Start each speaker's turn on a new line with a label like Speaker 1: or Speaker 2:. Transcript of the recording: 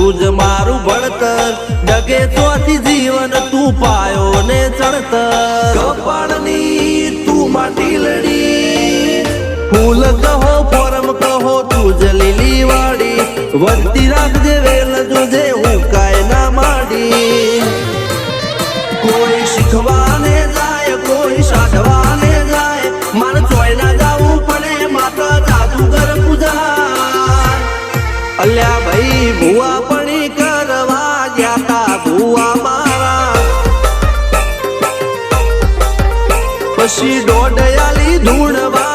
Speaker 1: તું જ મારું ભણતર ડગે ચોથી જીવન તું પાયો ને ચણતર કપાળની તું માટી લડી ફૂલ કહો ફોરમ કહો તું જ લીલી વાડી વધતી રાખજે વેલ જોજે હું કાય ના માડી કોઈ શીખવાને જાય કોઈ સાધવાને જાય મારે ચોય ના જાવું પડે માત્ર જાદુગર પૂજા અલ્યા ભાઈ ભુવા પણી કરવા ગયા તા ભુવા મારા પછી દોઢ આલી ધૂણવા